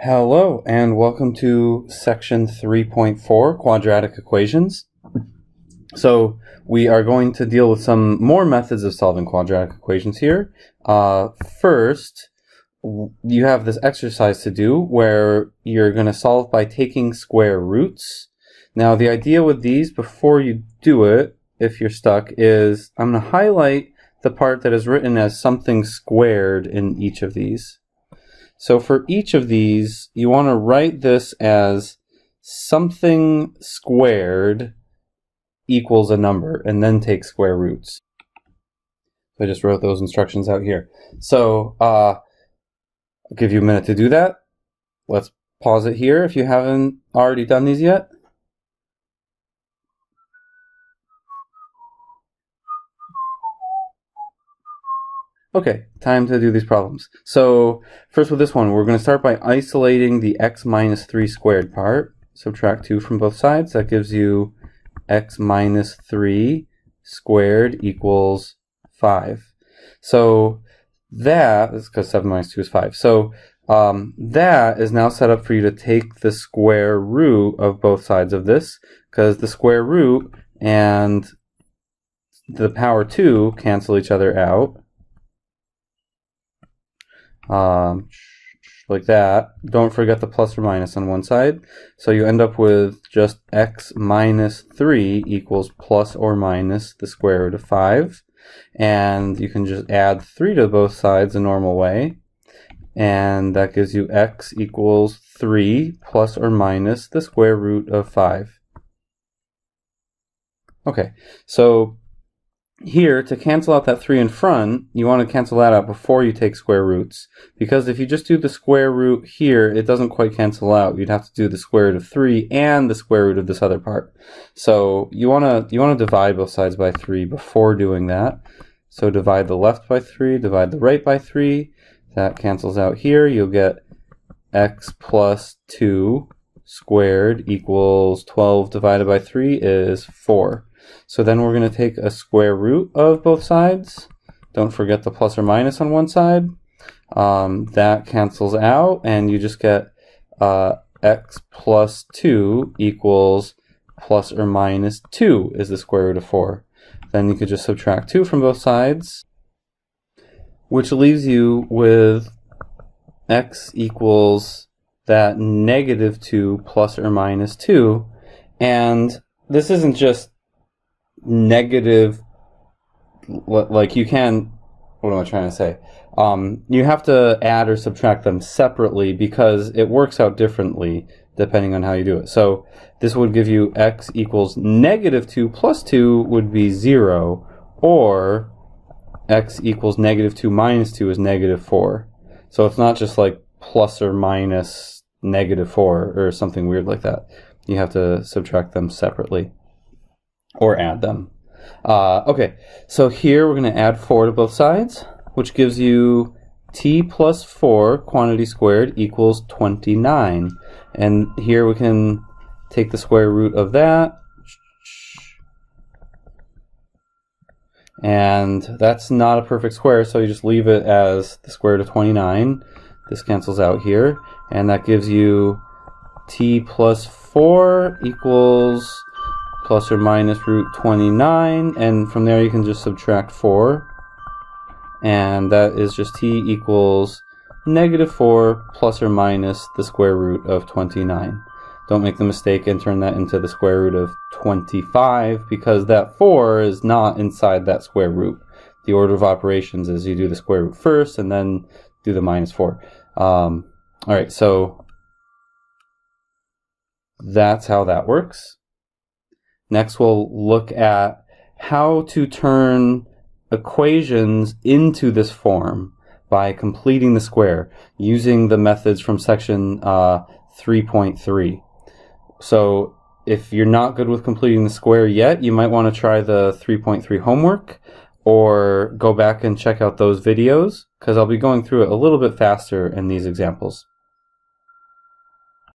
Hello, and welcome to section 3.4, quadratic equations. So we are going to deal with some more methods of solving quadratic equations here. First, you have this exercise to do where you're going to solve by taking square roots. Now, the idea with these, before you do it, if you're stuck, is I'm going to highlight the part that is written as something squared in each of these. So for each of these, you want to write this as something squared equals a number, and then take square roots. So I just wrote those instructions out here. So I'll give you a minute to do that. Let's pause it here if you haven't already done these yet. Okay, time to do these problems. So first with this one, we're going to start by isolating the x minus 3 squared part. Subtract 2 from both sides. That gives you x minus 3 squared equals 5. So that is because 7 minus 2 is 5. So that is now set up for you to take the square root of both sides of this, because the square root and the power 2 cancel each other out. Like that. Don't forget the plus or minus on one side. So you end up with just x minus 3 equals plus or minus the square root of 5. And you can just add 3 to both sides the normal way. And that gives you x equals 3 plus or minus the square root of 5. Okay, so here, to cancel out that 3 in front, you want to cancel that out before you take square roots. Because if you just do the square root here, it doesn't quite cancel out. You'd have to do the square root of 3 and the square root of this other part. So you want to divide both sides by 3 before doing that. So divide the left by 3, divide the right by 3. That cancels out here. You'll get x plus 2 squared equals 12 divided by 3 is 4. So then we're going to take a square root of both sides. Don't forget the plus or minus on one side. That cancels out, and you just get x plus 2 equals plus or minus 2 is the square root of 4. Then you could just subtract 2 from both sides, which leaves you with x equals that negative 2 plus or minus 2. And this isn't just negative, like you can, what am I trying to say? You have to add or subtract them separately because it works out differently depending on how you do it. So this would give you x equals negative 2 plus 2 would be 0, or x equals negative 2 minus 2 is negative 4. So it's not just like plus or minus negative 4 or something weird like that. You have to subtract them separately or add them. Okay, so here we're going to add 4 to both sides, which gives you t plus 4 quantity squared equals 29. And here we can take the square root of that. And that's not a perfect square, so you just leave it as the square root of 29. This cancels out here, and that gives you t plus 4 equals plus or minus root 29, and from there you can just subtract 4, and that is just t equals negative 4 plus or minus the square root of 29. Don't make the mistake and turn that into the square root of 25, because that 4 is not inside that square root. The order of operations is you do the square root first and then do the minus 4. Alright, so that's how that works. Next, we'll look at how to turn equations into this form by completing the square using the methods from section 3.3. So if you're not good with completing the square yet, you might want to try the 3.3 homework or go back and check out those videos, because I'll be going through it a little bit faster in these examples.